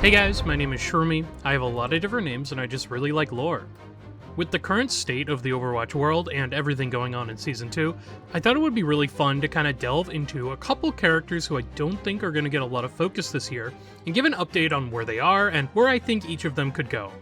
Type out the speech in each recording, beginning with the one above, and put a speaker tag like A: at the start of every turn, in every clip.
A: Hey guys, my name is Shroomy. I have a lot of different names and I just really like lore. With the current state of the Overwatch world and everything going on in Season 2, I thought it would be really fun to kind of delve into a couple characters who I don't think are going to get a lot of focus this year, and give an update on where they are and where I think each of them could go.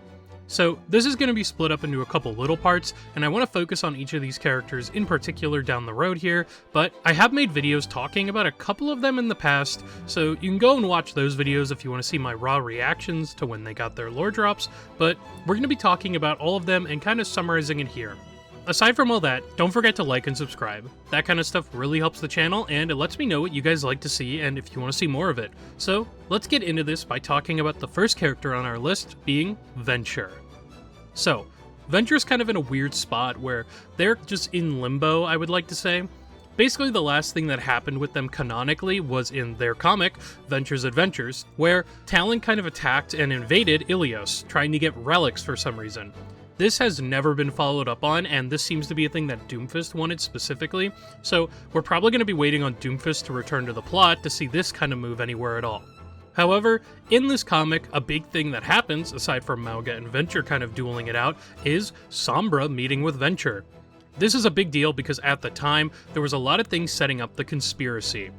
A: So this is going to be split up into a couple little parts, and I want to focus on each of these characters in particular down the road here, but I have made videos talking about a couple of them in the past, so you can go and watch those videos if you want to see my raw reactions to when they got their lore drops, but we're going to be talking about all of them and kind of summarizing it here. Aside from all that, don't forget to like and subscribe. That kind of stuff really helps the channel, and it lets me know what you guys like to see and if you want to see more of it. So, let's get into this by talking about the first character on our list, being Venture. So, Venture's kind of in a weird spot where they're just in limbo, I would like to say. Basically, the last thing that happened with them canonically was in their comic, Venture's Adventures, where Talon kind of attacked and invaded Ilios, trying to get relics for some reason. This has never been followed up on, and this seems to be a thing that Doomfist wanted specifically, so we're probably going to be waiting on Doomfist to return to the plot to see this kind of move anywhere at all. However, in this comic, a big thing that happens, aside from Mauga and Venture kind of dueling it out, is Sombra meeting with Venture. This is a big deal because at the time, there was a lot of things setting up the conspiracy.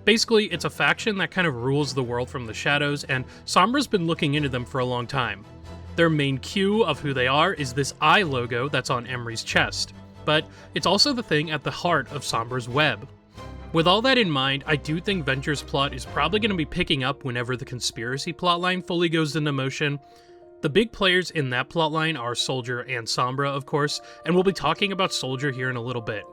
A: Basically, it's a faction that kind of rules the world from the shadows, and Sombra's been looking into them for a long time. Their main cue of who they are is this eye logo that's on Emery's chest, but it's also the thing at the heart of Sombra's web. With all that in mind, I do think Venture's plot is probably going to be picking up whenever the conspiracy plotline fully goes into motion. The big players in that plotline are Soldier and Sombra, of course, and we'll be talking about Soldier here in a little bit.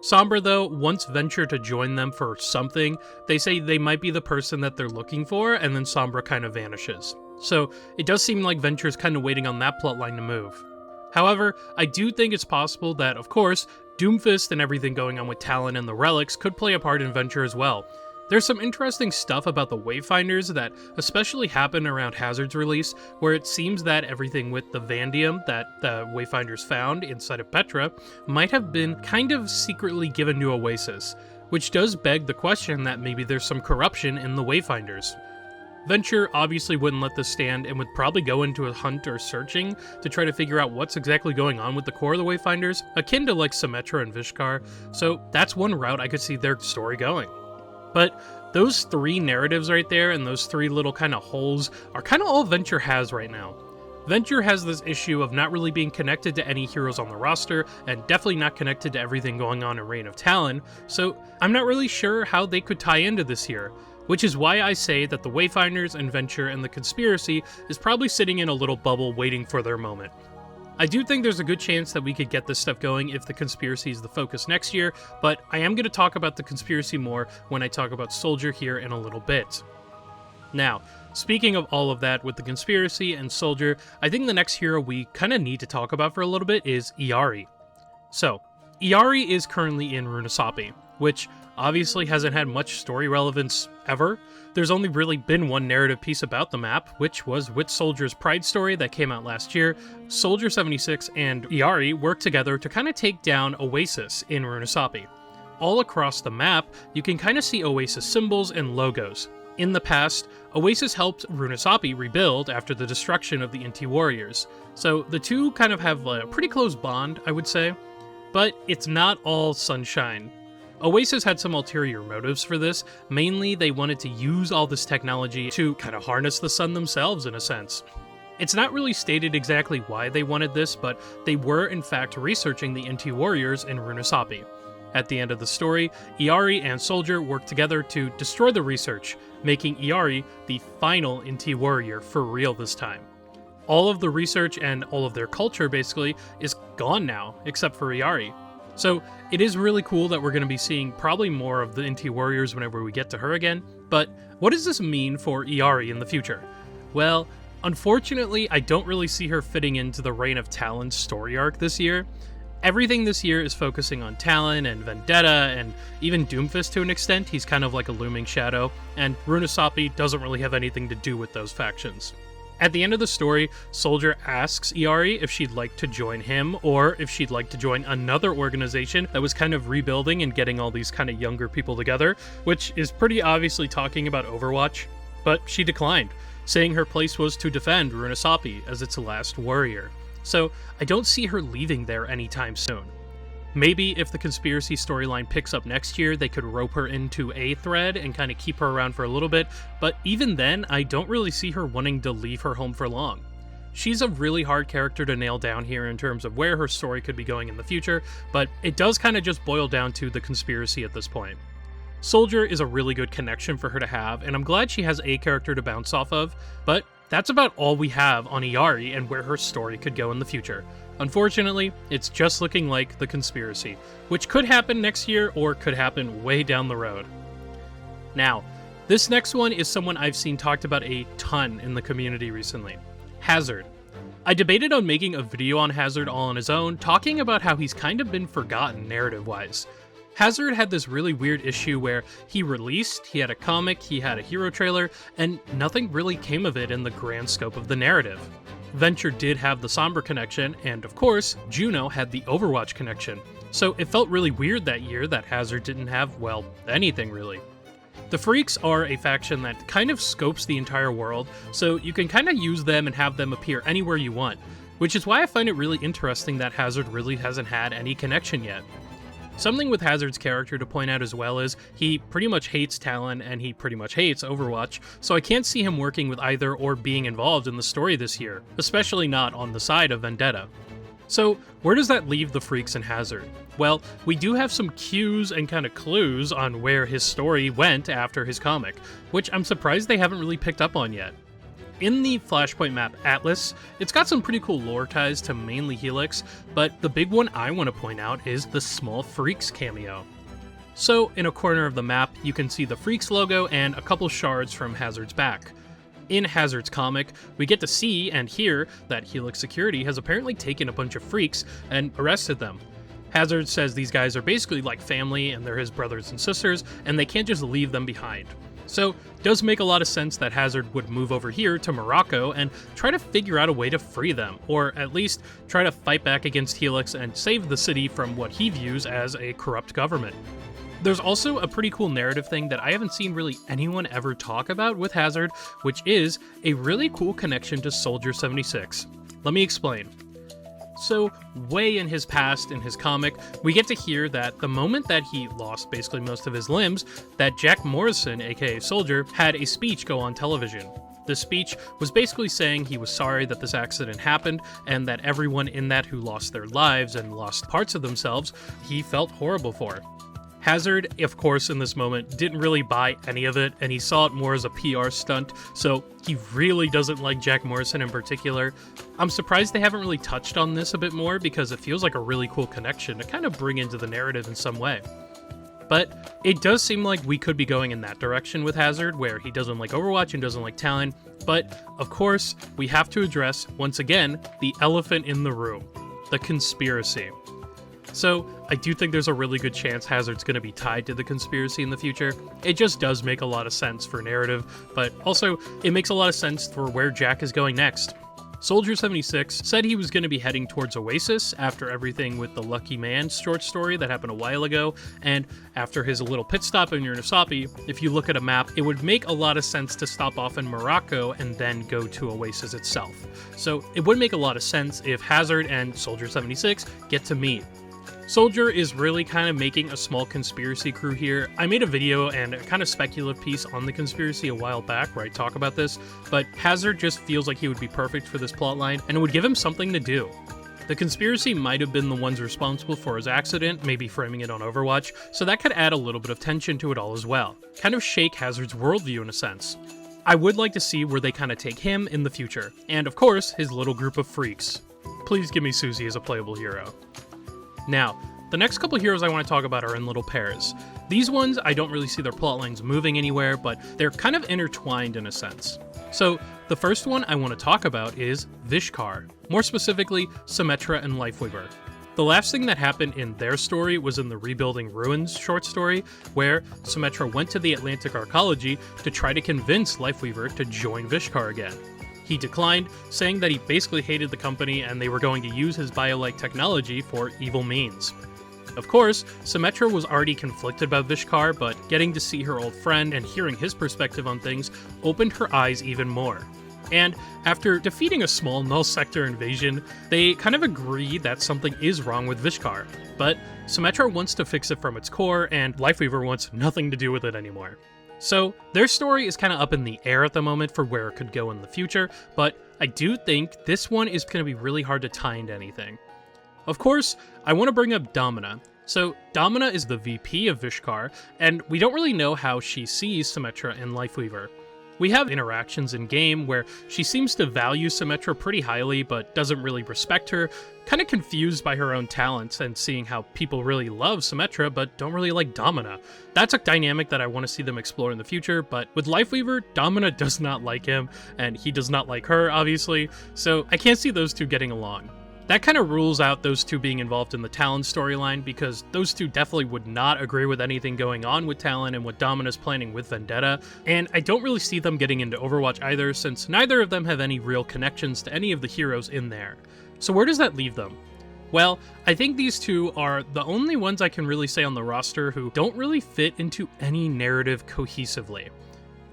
A: Sombra, though, wants Venture to join them for something. They say they might be the person that they're looking for, and then Sombra kind of vanishes. So it does seem like Venture's kind of waiting on that plotline to move. However, I do think it's possible that, of course, Doomfist and everything going on with Talon and the relics could play a part in Venture as well. There's some interesting stuff about the Wayfinders that especially happened around Hazard's release, where it seems that everything with the Vandium that the Wayfinders found inside of Petra might have been kind of secretly given to Oasis, which does beg the question that maybe there's some corruption in the Wayfinders. Venture obviously wouldn't let this stand and would probably go into a hunt or searching to try to figure out what's exactly going on with the core of the Wayfinders, akin to like Symmetra and Vishkar, so that's one route I could see their story going. But those three narratives right there and those three little kind of holes are kind of all Venture has right now. Venture has this issue of not really being connected to any heroes on the roster, and definitely not connected to everything going on in Reign of Talon, so I'm not really sure how they could tie into this here. Which is why I say that the Wayfinders and Venture and the conspiracy is probably sitting in a little bubble waiting for their moment. I do think there's a good chance that we could get this stuff going if the conspiracy is the focus next year, but I am going to talk about the conspiracy more when I talk about Soldier here in a little bit. Now, speaking of all of that with the conspiracy and Soldier, I think the next hero we kind of need to talk about for a little bit is Illari. So, Illari is currently in Runesapi, which obviously hasn't had much story relevance ever. There's only really been one narrative piece about the map, which was with Soldier's Pride story that came out last year. Soldier 76 and Illari worked together to kind of take down Oasis in Runesapi. All across the map, you can kind of see Oasis symbols and logos. In the past, Oasis helped Runesapi rebuild after the destruction of the Inti warriors, so the two kind of have a pretty close bond, I would say. But it's not all sunshine. Oasis had some ulterior motives for this. Mainly, they wanted to use all this technology to kind of harness the sun themselves, in a sense. It's not really stated exactly why they wanted this, but they were in fact researching the Inti warriors in Runesapi. At the end of the story, Illari and Soldier worked together to destroy the research, making Illari the final Inti warrior for real this time. All of the research and all of their culture, basically, is gone now, except for Illari. So it is really cool that we're going to be seeing probably more of the Inti warriors whenever we get to her again, but what does this mean for Illari in the future? Well, unfortunately, I don't really see her fitting into the Reign of Talon story arc this year. Everything this year is focusing on Talon and Vendetta and even Doomfist to an extent. He's kind of like a looming shadow, and Runesapi doesn't really have anything to do with those factions. At the end of the story, Soldier asks Illari if she'd like to join him, or if she'd like to join another organization that was kind of rebuilding and getting all these kind of younger people together, which is pretty obviously talking about Overwatch, but she declined. saying her place was to defend Runasapi as its last warrior. So I don't see her leaving there anytime soon. Maybe if the conspiracy storyline picks up next year, they could rope her into a thread and kind of keep her around for a little bit, but even then, I don't really see her wanting to leave her home for long. She's a really hard character to nail down here in terms of where her story could be going in the future, but it does kind of just boil down to the conspiracy at this point. Soldier is a really good connection for her to have, and I'm glad she has a character to bounce off of, but that's about all we have on Illari and where her story could go in the future. Unfortunately, it's just looking like the conspiracy, which could happen next year or could happen way down the road. Now, this next one is someone I've seen talked about a ton in the community recently. Hazard. I debated on making a video on Hazard all on his own, talking about how he's kind of been forgotten narrative-wise. Hazard had this really weird issue where he released, he had a comic, he had a hero trailer, and nothing really came of it in the grand scope of the narrative. Venture did have the Sombra connection, and of course, Juno had the Overwatch connection, so it felt really weird that year that Hazard didn't have, well, anything really. The Freaks are a faction that kind of scopes the entire world, so you can kind of use them and have them appear anywhere you want, which is why I find it really interesting that Hazard really hasn't had any connection yet. Something with Hazard's character to point out as well is he pretty much hates Talon and he pretty much hates Overwatch, so I can't see him working with either or being involved in the story this year, especially not on the side of Vendetta. So where does that leave the Freaks and Hazard? Well, we do have some cues and kind of clues on where his story went after his comic, which I'm surprised they haven't really picked up on yet. In the Flashpoint map Atlas, it's got some pretty cool lore ties to mainly Helix, but the big one I want to point out is the Small Freaks cameo. So, in a corner of the map, you can see the Freaks logo and a couple shards from Hazard's back. In Hazard's comic, we get to see and hear that Helix Security has apparently taken a bunch of Freaks and arrested them. Hazard says these guys are basically like family and they're his brothers and sisters, and they can't just leave them behind. So, it does make a lot of sense that Hazard would move over here to Morocco and try to figure out a way to free them, or at least try to fight back against Helix and save the city from what he views as a corrupt government. There's also a pretty cool narrative thing that I haven't seen really anyone ever talk about with Hazard, which is a really cool connection to Soldier 76. Let me explain. So, way in his past, in his comic, we get to hear that the moment that he lost basically most of his limbs, that Jack Morrison, aka Soldier, had a speech go on television. The speech was basically saying he was sorry that this accident happened, and that everyone in that who lost their lives and lost parts of themselves, he felt horrible for. Hazard, of course, in this moment, didn't really buy any of it, and he saw it more as a PR stunt, so he really doesn't like Jack Morrison in particular. I'm surprised they haven't really touched on this a bit more, because it feels like a really cool connection to kind of bring into the narrative in some way. But it does seem like we could be going in that direction with Hazard, where he doesn't like Overwatch and doesn't like Talon, but, of course, we have to address, once again, the elephant in the room, the conspiracy. So, I do think there's a really good chance Hazard's going to be tied to the conspiracy in the future. It just does make a lot of sense for narrative, but also, it makes a lot of sense for where Jack is going next. Soldier 76 said he was going to be heading towards Oasis after everything with the Lucky Man short story that happened a while ago, and after his little pit stop in Runasapi, if you look at a map, it would make a lot of sense to stop off in Morocco and then go to Oasis itself. So, it would make a lot of sense if Hazard and Soldier 76 get to meet. Soldier is really kind of making a small conspiracy crew here. I made a video and a kind of speculative piece on the conspiracy a while back where I talk about this, but Hazard just feels like he would be perfect for this plotline, and it would give him something to do. The conspiracy might have been the ones responsible for his accident, maybe framing it on Overwatch, so that could add a little bit of tension to it all as well. Kind of shake Hazard's worldview in a sense. I would like to see where they kind of take him in the future, and of course, his little group of freaks. Please give me Susie as a playable hero. Now, the next couple heroes I want to talk about are in little pairs. These ones, I don't really see their plotlines moving anywhere, but they're kind of intertwined in a sense. So, the first one I want to talk about is Vishkar, more specifically, Symmetra and Lifeweaver. The last thing that happened in their story was in the Rebuilding Ruins short story, where Symmetra went to the Atlantic Arcology to try to convince Lifeweaver to join Vishkar again. He declined, saying that he basically hated the company and they were going to use his bio-like technology for evil means. Of course, Symmetra was already conflicted about Vishkar, but getting to see her old friend and hearing his perspective on things opened her eyes even more. And after defeating a small Null Sector invasion, they kind of agree that something is wrong with Vishkar, but Symmetra wants to fix it from its core, and Lifeweaver wants nothing to do with it anymore. So their story is kind of up in the air at the moment for where it could go in the future, but I do think this one is going to be really hard to tie into anything. Of course, I want to bring up Domina. So Domina is the VP of Vishkar, and we don't really know how she sees Symmetra and Lifeweaver. We have interactions in-game where she seems to value Symmetra pretty highly but doesn't really respect her, kind of confused by her own talents and seeing how people really love Symmetra but don't really like Domina. That's a dynamic that I want to see them explore in the future, but with Lifeweaver, Domina does not like him, and he does not like her, obviously, so I can't see those two getting along. That kind of rules out those two being involved in the Talon storyline, because those two definitely would not agree with anything going on with Talon and what Domina's planning with Vendetta, and I don't really see them getting into Overwatch either, since neither of them have any real connections to any of the heroes in there. So where does that leave them? Well, I think these two are the only ones I can really say on the roster who don't really fit into any narrative cohesively.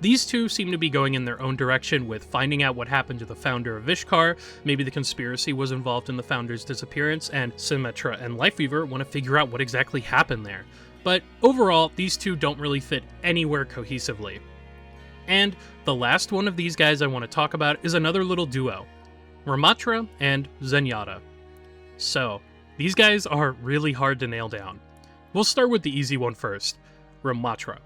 A: These two seem to be going in their own direction with finding out what happened to the founder of Vishkar, maybe the conspiracy was involved in the founder's disappearance, and Symmetra and Lifeweaver want to figure out what exactly happened there. But overall, these two don't really fit anywhere cohesively. And the last one of these guys I want to talk about is another little duo, Ramattra and Zenyatta. So, these guys are really hard to nail down. We'll start with the easy one first, Ramattra.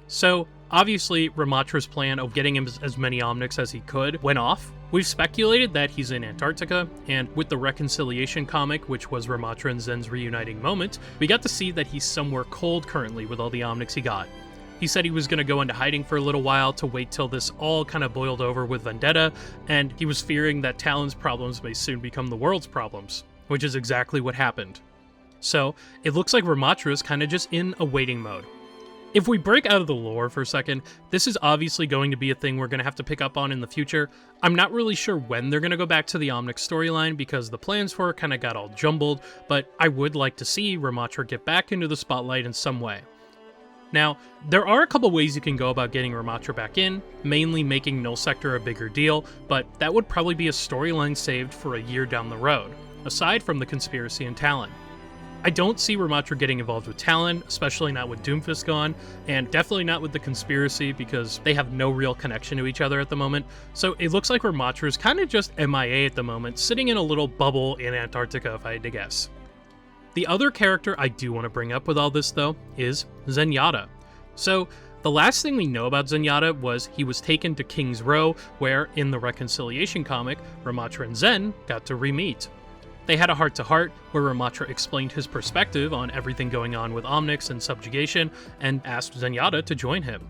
A: So, obviously, Ramattra's plan of getting him as many Omnics as he could went off. We've speculated that he's in Antarctica, and with the Reconciliation comic, which was Ramattra and Zen's reuniting moment, we got to see that he's somewhere cold currently with all the Omnics he got. He said he was going to go into hiding for a little while to wait till this all kind of boiled over with Vendetta, and he was fearing that Talon's problems may soon become the world's problems, which is exactly what happened. So, it looks like Ramattra is kind of just in a waiting mode. If we break out of the lore for a second, this is obviously going to be a thing we're going to have to pick up on in the future. I'm not really sure when they're going to go back to the Omnic storyline because the plans for it kind of got all jumbled, but I would like to see Ramattra get back into the spotlight in some way. Now, there are a couple ways you can go about getting Ramattra back in, mainly making Null Sector a bigger deal, but that would probably be a storyline saved for a year down the road, aside from the conspiracy and Talon. I don't see Ramattra getting involved with Talon, especially not with Doomfist gone, and definitely not with the conspiracy because they have no real connection to each other at the moment, so it looks like Ramattra is kind of just MIA at the moment, sitting in a little bubble in Antarctica if I had to guess. The other character I do want to bring up with all this though is Zenyatta. So, the last thing we know about Zenyatta was he was taken to King's Row, where in the Reconciliation comic, Ramattra and Zen got to re-meet. They had a heart-to-heart where Ramattra explained his perspective on everything going on with Omnics and subjugation and asked Zenyatta to join him.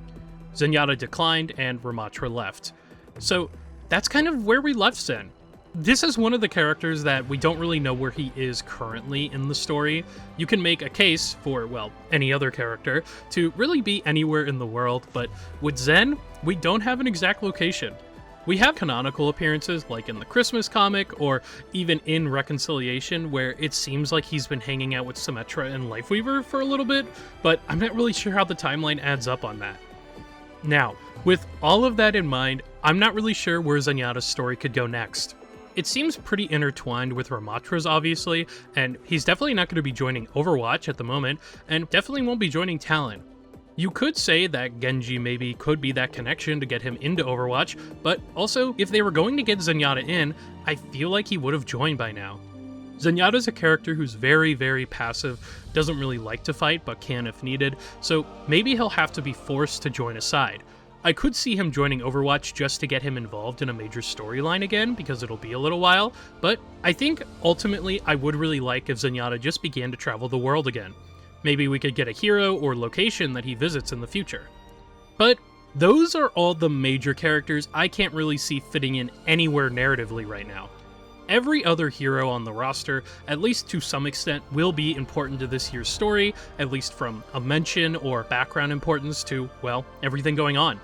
A: Zenyatta declined and Ramattra left. So that's kind of where we left Zen. This is one of the characters that we don't really know where he is currently in the story. You can make a case for, well, any other character to really be anywhere in the world, but with Zen, we don't have an exact location. We have canonical appearances like in the Christmas comic or even in Reconciliation where it seems like he's been hanging out with Symmetra and Lifeweaver for a little bit, but I'm not really sure how the timeline adds up on that. Now, with all of that in mind, I'm not really sure where Zenyatta's story could go next. It seems pretty intertwined with Ramattra's obviously, and he's definitely not going to be joining Overwatch at the moment, and definitely won't be joining Talon. You could say that Genji maybe could be that connection to get him into Overwatch, but also, if they were going to get Zenyatta in, I feel like he would have joined by now. Zenyatta's a character who's very, very passive, doesn't really like to fight, but can if needed, so maybe he'll have to be forced to join a side. I could see him joining Overwatch just to get him involved in a major storyline again, because it'll be a little while, but I think ultimately I would really like if Zenyatta just began to travel the world again. Maybe we could get a hero or location that he visits in the future. But those are all the major characters I can't really see fitting in anywhere narratively right now. Every other hero on the roster, at least to some extent, will be important to this year's story, at least from a mention or background importance to, well, everything going on.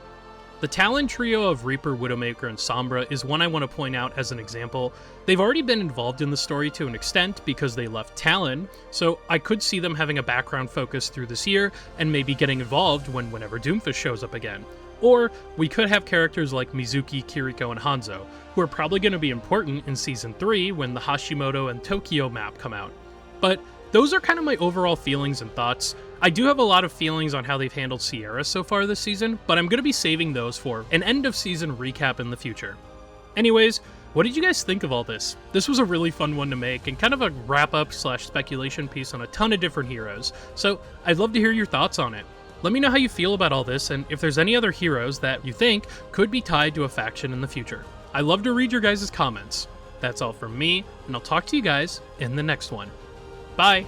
A: The Talon trio of Reaper, Widowmaker, and Sombra is one I want to point out as an example. They've already been involved in the story to an extent because they left Talon, so I could see them having a background focus through this year and maybe getting involved whenever Doomfist shows up again. Or we could have characters like Mizuki, Kiriko, and Hanzo, who are probably going to be important in Season 3 when the Hashimoto and Tokyo map come out. But those are kind of my overall feelings and thoughts. I do have a lot of feelings on how they've handled Sierra so far this season, but I'm going to be saving those for an end-of-season recap in the future. Anyways, what did you guys think of all this? This was a really fun one to make, and kind of a wrap-up/speculation piece on a ton of different heroes, so I'd love to hear your thoughts on it. Let me know how you feel about all this, and if there's any other heroes that you think could be tied to a faction in the future. I love to read your guys' comments. That's all from me, and I'll talk to you guys in the next one. Bye!